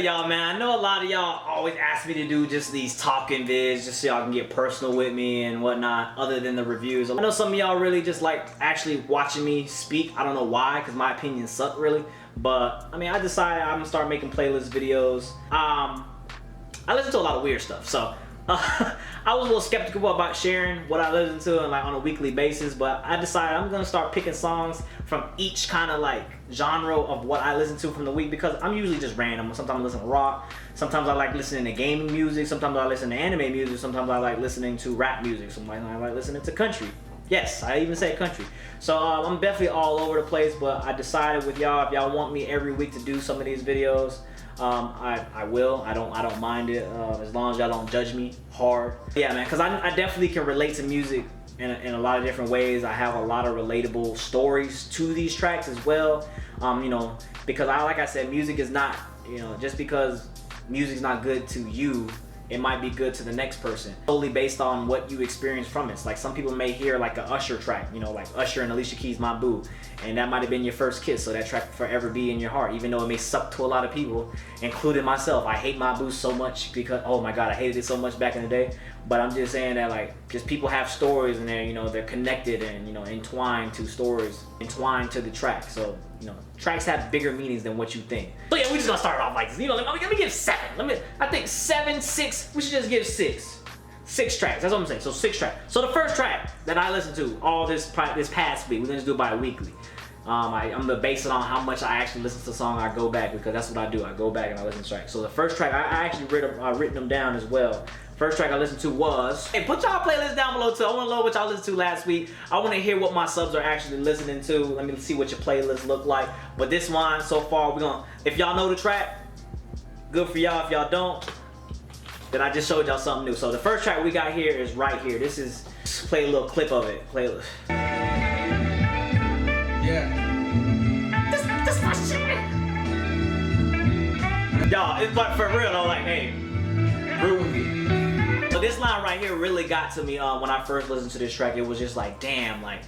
y'all, man. I know a lot of y'all always ask me to do just these talking vids just so y'all can get personal with me and whatnot other than the reviews. I know some of y'all really just like actually watching me speak. I don't know why, because my opinions suck really. But I mean, I decided I'm gonna start making playlist videos. I listen to a lot of weird stuff, so I was a little skeptical about sharing what I listen to and like on a weekly basis, but I decided I'm gonna start picking songs from each kind of like genre of what I listen to from the week, because I'm usually just random. Sometimes I listen to rock, sometimes I like listening to gaming music, sometimes I listen to anime music, sometimes I like listening to rap music, sometimes I like listening to country. Yes, I even say country. So I'm definitely all over the place, but I decided with y'all, if y'all want me every week to do some of these videos, I will. I don't mind it, as long as y'all don't judge me hard. Yeah, man, because I definitely can relate to music in a lot of different ways. I have a lot of relatable stories to these tracks as well. You know, because like I said, music is not, you know, just because music's not good to you, it might be good to the next person, solely based on what you experience from it. It's like some people may hear like an Usher track, you know, like Usher and Alicia Keys' My Boo, and that might have been your first kiss, so that track will forever be in your heart, even though it may suck to a lot of people, including myself. I hate My Boo so much because, oh my God, I hated it so much back in the day. But I'm just saying that, like, just people have stories and they're, you know, they're connected and, you know, entwined to stories, entwined to the track. So, you know, tracks have bigger meanings than what you think. So yeah, we're just gonna start off like this. You know, let me give 7. I think 7, 6, we should just give 6. 6 tracks, that's what I'm saying, so 6 tracks. So the first track that I listened to all this past week, we're gonna just do it bi-weekly. I'm gonna base it on how much I actually listen to the song. I go back, because that's what I do. I go back and I listen to tracks. So the first track, I actually written them down as well. First track I listened to was, hey, put y'all playlists down below too. I want to know what y'all listened to last week. I want to hear what my subs are actually listening to. Let me see what your playlists look like. But this one so far, if y'all know the track, good for y'all. If y'all don't, then I just showed y'all something new. So the first track we got here is right here. Just play a little clip of it. Playlist. Yeah. This my shit. Y'all, it's like for real though, like, hey, groovy. So this line right here really got to me when I first listened to this track. It was just like, damn, like,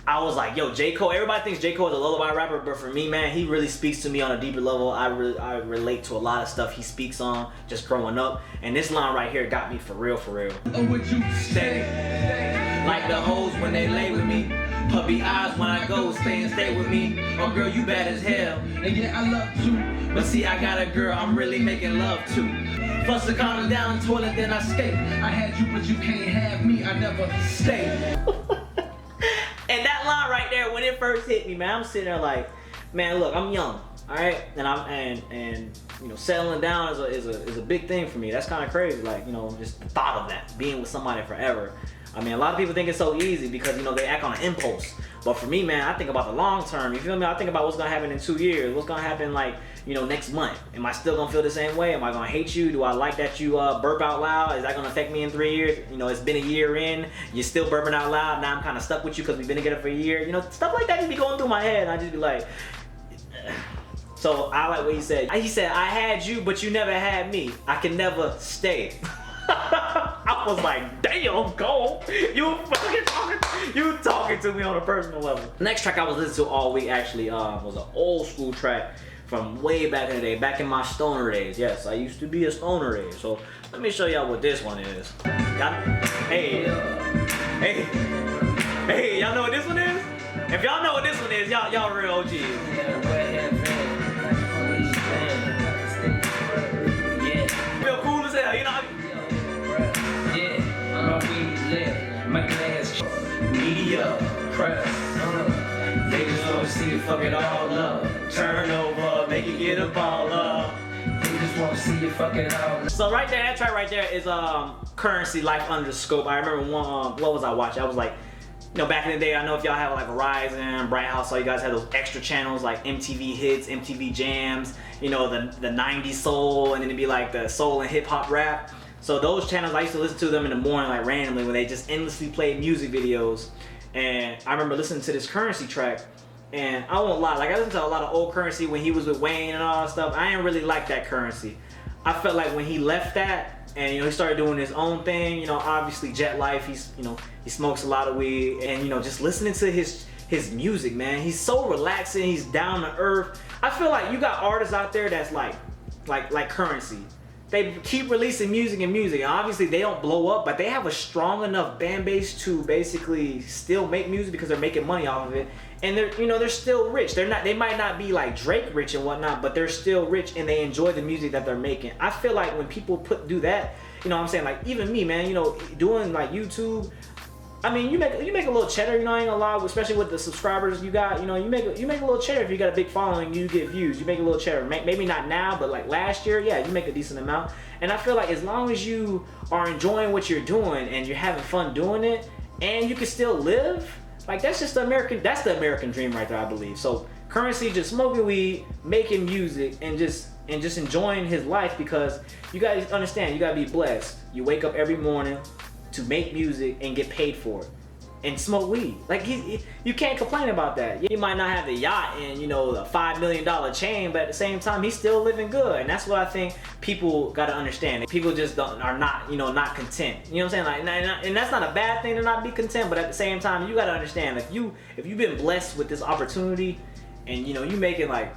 I was like, yo, J. Cole, everybody thinks J. Cole is a lullaby rapper, but for me, man, he really speaks to me on a deeper level. I relate to a lot of stuff he speaks on just growing up. And this line right here got me for real, for real. Oh, would you stay like the hoes when they lay with me? Puppy eyes when I go, stay with me. Oh girl, you bad as hell, and yeah, I love you. But see, I got a girl I'm really making love to. Plus the condom down the toilet, then I skate. I had you, but you can't have me, I never stay. And that line right there, when it first hit me, man, I'm sitting there like, man, look, I'm young, all right, and you know, settling down is a big thing for me. That's kind of crazy, like, you know, just the thought of that, being with somebody forever. I mean, a lot of people think it's so easy because, you know, they act on an impulse. But for me, man, I think about the long term. You feel me? I think about what's gonna happen in 2 years. What's gonna happen, like, you know, next month. Am I still gonna feel the same way? Am I gonna hate you? Do I like that you burp out loud? Is that gonna affect me in 3 years? You know, it's been a year in. You're still burping out loud. Now I'm kind of stuck with you because we've been together for a year. You know, stuff like that just be going through my head. And I just be like, so I like what he said. He said, I had you, but you never had me. I can never stay. I was like, damn, Cole, you talking to me on a personal level. Next track I was listening to all week actually was an old school track from way back in the day, back in my stoner days. Yes, I used to be a stoner age. So let me show y'all what this one is. Hey, y'all know what this one is? If y'all know what this one is, y'all real OGs. Real cool as hell, you know. My glass media press. They just wanna see you fuck it all up. Turn over, make it get a ball up. They just wanna see you fuck it all up. So right there, that track right there is Currensy, Life Under the Scope. I remember one, what was I watching? I was like, you know, back in the day, I know if y'all have like Verizon, Bright House, all you guys had those extra channels like MTV Hits, MTV Jams, you know, the 90s soul, and then it'd be like the soul and hip hop rap. So those channels, I used to listen to them in the morning, like randomly, when they just endlessly played music videos. And I remember listening to this Currensy track, and I won't lie, like I listened to a lot of old Currensy when he was with Wayne and all that stuff. I didn't really like that Currensy. I felt like when he left that, and you know, he started doing his own thing, you know, obviously Jet Life, he's, you know, he smokes a lot of weed, and you know, just listening to his music, man, he's so relaxing, he's down to earth. I feel like you got artists out there that's like like Currensy. They keep releasing music and music, and obviously they don't blow up, but they have a strong enough fan base to basically still make music because they're making money off of it, and they're still rich. They might not be like Drake rich and whatnot, but they're still rich and they enjoy the music that they're making. I feel like when people do that, you know what I'm saying, like even me, man, doing like YouTube. I mean, you make a little cheddar, I ain't gonna lie, especially with the subscribers you got. You make a little cheddar if you got a big following, you get views. You make a little cheddar. Maybe not now, but like last year, yeah, you make a decent amount. And I feel like as long as you are enjoying what you're doing and you're having fun doing it, and you can still live, like that's the American dream right there, I believe. So Currensy just smoking weed, making music, and just enjoying his life, because you guys understand, you gotta be blessed. You wake up every morning to make music and get paid for it and smoke weed. Like you can't complain about that. He might not have the yacht and the $5 million chain, but at the same time he's still living good. And that's what I think people got to understand. People just are not not content. You know what I'm saying? Like, and that's not a bad thing to not be content, but at the same time you got to understand, if you've been blessed with this opportunity and you making like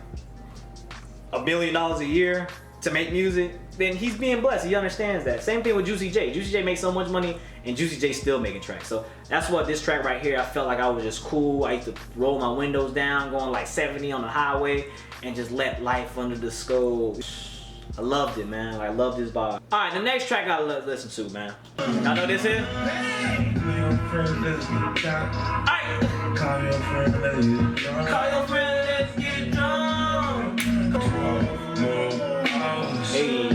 $1 billion a year to make music, then he's being blessed. He understands that. Same thing with Juicy J. Juicy J makes so much money, and Juicy J still making tracks. So that's what this track right here, I felt like I was just cool. I used to roll my windows down, going like 70 on the highway, and just let life under the scope. I loved it, man. I loved this vibe. All right, the next track I listen to, man. Y'all know this is? Alright. Call your friend, let's get drunk. Hey.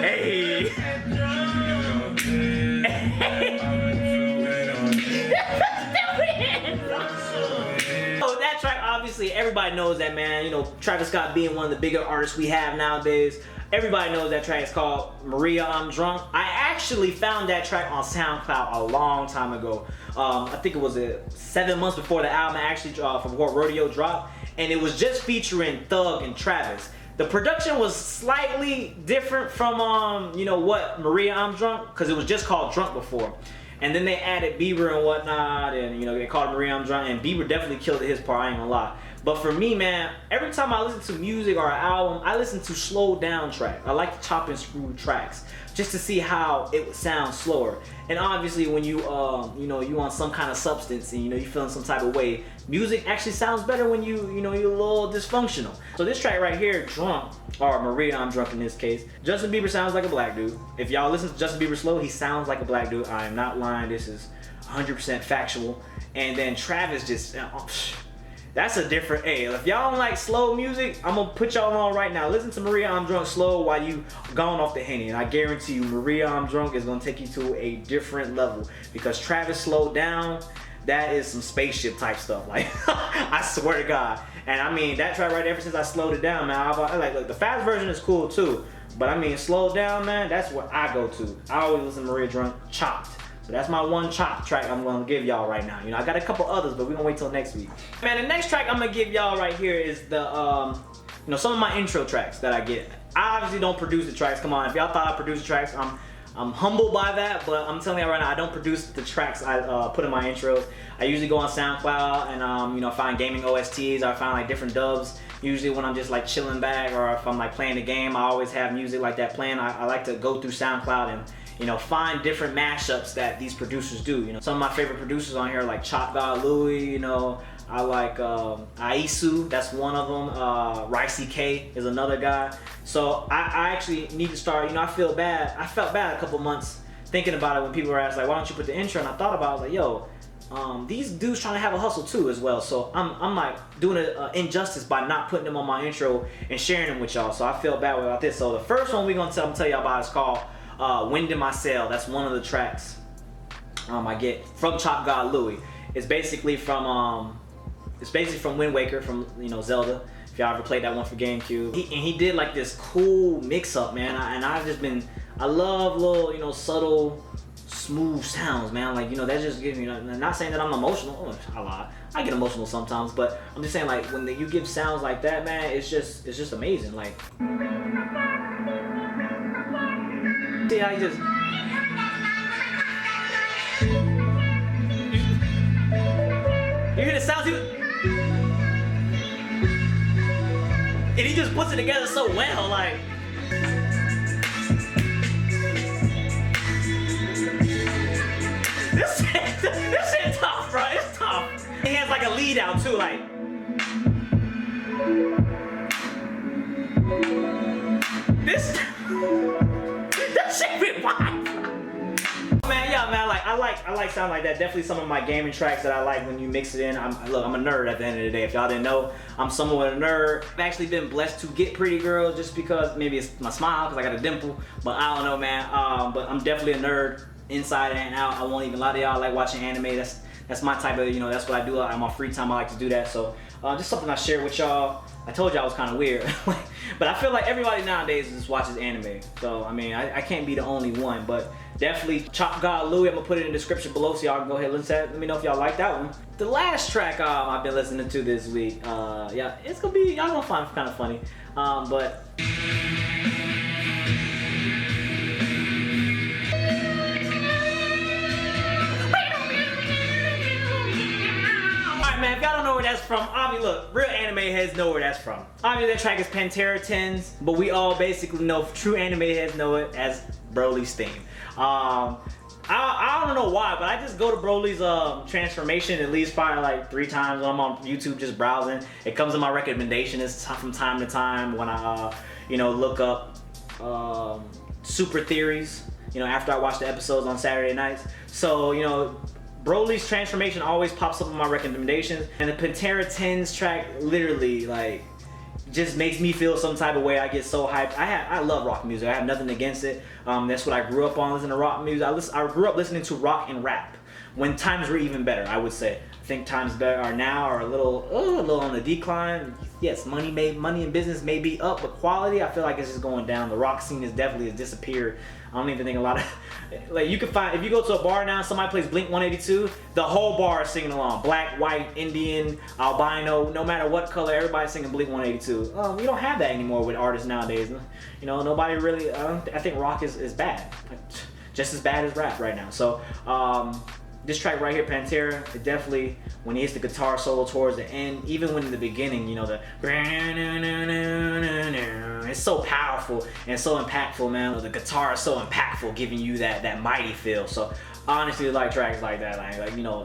Hey. So that track, obviously, everybody knows that, man. Travis Scott being one of the bigger artists we have nowadays. Everybody knows that track is called Maria, I'm Drunk. I actually found that track on SoundCloud a long time ago. I think it was 7 months before the album actually from what Rodeo dropped, and it was just featuring Thug and Travis. The production was slightly different from what Maria, I'm Drunk, because it was just called Drunk before. And then they added Bieber and whatnot, and they called it Maria, I'm Drunk, and Bieber definitely killed his part, I ain't gonna lie. But for me, man, every time I listen to music or an album, I listen to slowed down tracks. I like to chop and screw tracks just to see how it would sound slower. And obviously, when you you on some kind of substance and you feeling some type of way, music actually sounds better when you're a little dysfunctional. So this track right here, Drunk, or Maria, I'm Drunk in this case, Justin Bieber sounds like a black dude. If y'all listen to Justin Bieber slow, he sounds like a black dude. I am not lying. This is 100% factual. And then Travis just. That's a different, if y'all don't like slow music, I'm gonna put y'all on right now. Listen to Maria, I'm Drunk slow while you gone off the Henny, and I guarantee you Maria, I'm Drunk is gonna take you to a different level, because Travis slowed down, that is some spaceship type stuff, like, I swear to God. And I mean, that track right there, ever since I slowed it down, man, I like, look, the fast version is cool too, but I mean, slowed down, man, that's what I go to. I always listen to Maria Drunk chopped. So that's my one chop track I'm gonna give y'all right now. I got a couple others, but we're gonna wait till next week. Man, the next track I'm gonna give y'all right here is the, some of my intro tracks that I get. I obviously don't produce the tracks. Come on, if y'all thought I produced the tracks, I'm humbled by that, but I'm telling you right now, I don't produce the tracks I put in my intros. I usually go on SoundCloud and find gaming OSTs, or I find like different dubs. Usually when I'm just like chilling back, or if I'm like playing the game, I always have music like that playing. I like to go through SoundCloud and find different mashups that these producers do. Some of my favorite producers on here are like Chop God Louie, I like Aisu, that's one of them. Ricey K is another guy. So I actually need to start, I felt bad a couple months thinking about it when people were asking, like, why don't you put the intro? And I thought about it, I was like, yo, these dudes trying to have a hustle too as well. So I'm like doing an injustice by not putting them on my intro and sharing them with y'all. So I feel bad about this. So the first one we're gonna tell y'all about is called Wind in My Sail. That's one of the tracks I get from Chop God Louie. It's basically from Wind Waker from Zelda. If y'all ever played that one for GameCube, he did like this cool mix-up, man. I love little subtle, smooth sounds, man. Like that just gives me. Not saying that I'm emotional. I lie. I get emotional sometimes, but I'm just saying like when you give sounds like that, man, it's just amazing. Like. See how you just. You hear the sounds? And he just puts it together so well, like. This shit tough, bro. It's tough. He has like a lead out too, like. That shit be wild. Man, yeah, man, I like sound like that. Definitely some of my gaming tracks that I like when you mix it in. Look, I'm a nerd at the end of the day. If y'all didn't know, I'm somewhat a nerd. I've actually been blessed to get pretty girls just because maybe it's my smile, because I got a dimple. But I don't know, man. But I'm definitely a nerd inside and out. I won't even lie to y'all. I like watching anime. That's my type of, that's what I do. On my free time, I like to do that. So just something I share with y'all. I told y'all I was kind of weird. But I feel like everybody nowadays just watches anime. So, I mean, I can't be the only one. But definitely Chop God Louie. I'm going to put it in the description below so y'all can go ahead and listen to it. Let me know if y'all like that one. The last track I've been listening to this week, yeah, it's going to be, y'all going to find it kind of funny. But... Man, if y'all don't know where that's from, obviously, look, real anime heads know where that's from. Obviously, that track is Pantera 10s, but we all basically know, true anime heads know it as Broly's theme. I don't know why, but I just go to Broly's transformation at least probably like 3 times when I'm on YouTube just browsing. It comes in my recommendations from time to time when I, look up super theories, after I watch the episodes on Saturday nights. So, Broly's transformation always pops up in my recommendations, and the Pantera 10s track literally like just makes me feel some type of way. I get so hyped. I love rock music. I have nothing against it. That's what I grew up on, listening to rock music. I grew up listening to rock and rap when times were even better, I would say. I think times are a little on the decline. Yes, money and business may be up, but quality, I feel like it's just going down. The rock scene has disappeared. I don't even think a lot of, like, you can find, if you go to a bar now, somebody plays Blink 182, the whole bar is singing along. Black, white, Indian, albino, no matter what color, everybody's singing Blink 182. We don't have that anymore with artists nowadays. Nobody really, I think rock is bad. Like, just as bad as rap right now. So, this track right here, Pantera, it definitely, when he hits the guitar solo towards the end, even when in the beginning, it's so powerful and so impactful, man. The guitar is so impactful, giving you that mighty feel. So I honestly like tracks like that.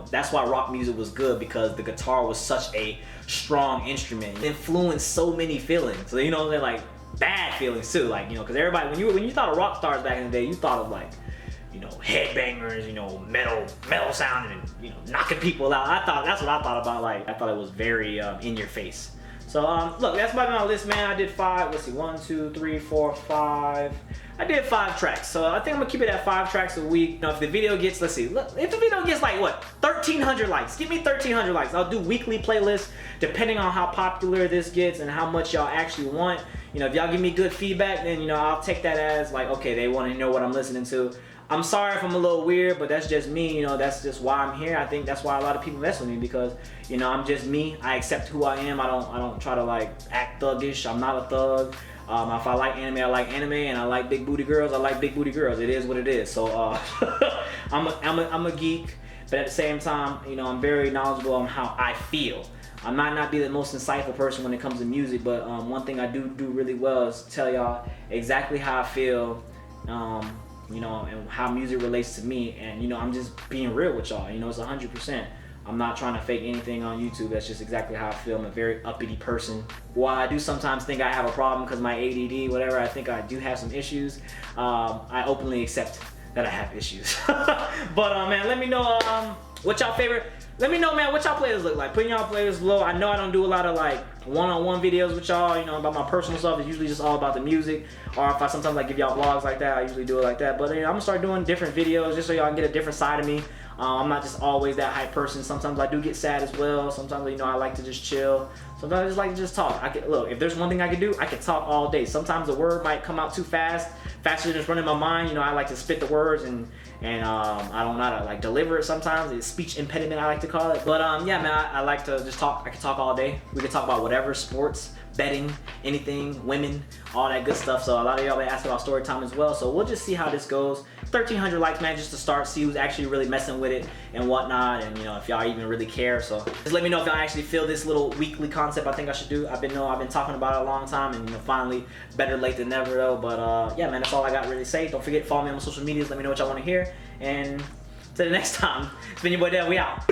That's why rock music was good, because the guitar was such a strong instrument. It influenced so many feelings. So they're like bad feelings too. Because everybody, when you thought of rock stars back in the day, you thought of like, headbangers, metal sounding, and knocking people out. That's what I thought about. I thought it was very in your face. So look, that's about my list, man. I did 5. Let's see, 1, 2, 3, 4, 5. I did 5 tracks. So I think I'm gonna keep it at 5 tracks a week. If the video gets, let's see, look, if the video gets like what, 1,300 likes, give me 1,300 likes. I'll do weekly playlists depending on how popular this gets and how much y'all actually want. If y'all give me good feedback, then I'll take that as like, okay, they want to know what I'm listening to. I'm sorry if I'm a little weird, but that's just me, that's just why I'm here. I think that's why a lot of people mess with me, because, I'm just me. I accept who I am. I don't try to like act thuggish. I'm not a thug. If I like anime, I like anime, and I like big booty girls, I like big booty girls. It is what it is. So I'm a geek, but at the same time, I'm very knowledgeable on how I feel. I might not be the most insightful person when it comes to music, but one thing I do really well is tell y'all exactly how I feel, and how music relates to me, and I'm just being real with y'all. It's 100%. I'm not trying to fake anything on YouTube. That's just exactly how I feel. I'm a very uppity person. While I do sometimes think I have a problem because my ADD, whatever, I think I do have some issues. I openly accept that I have issues. But man, let me know what y'all favorite. Let me know, man, what y'all playlists look like. Put in y'all playlists below. I know I don't do a lot of like one-on-one videos with y'all, about my personal stuff. It's usually just all about the music. Or if I sometimes like give y'all vlogs like that, I usually do it like that. But I'm gonna start doing different videos just so y'all can get a different side of me. I'm not just always that hype person. Sometimes I do get sad as well. Sometimes I like to just chill. Sometimes I just like to just talk. Look, if there's one thing I can do, I can talk all day. Sometimes the word might come out too fast, faster than it's running my mind. I like to spit the words and I don't know how to like deliver it sometimes. It's speech impediment, I like to call it. But yeah, man, I like to just talk. I can talk all day. We can talk about whatever, sports, betting, anything, women, all that good stuff. So a lot of y'all been asking about story time as well. So we'll just see how this goes. 1,300 likes, man, just to start, see who's actually really messing with with it and whatnot, and you know, if y'all even really care. So just let me know if y'all actually feel this little weekly concept I think I should do. I've been talking about it a long time, and you know, finally, better late than never though. But yeah, man, that's all I got really to say. Don't forget, follow me on my social medias. Let me know what y'all want to hear, and till the next time, it's been your boy Dev. We out.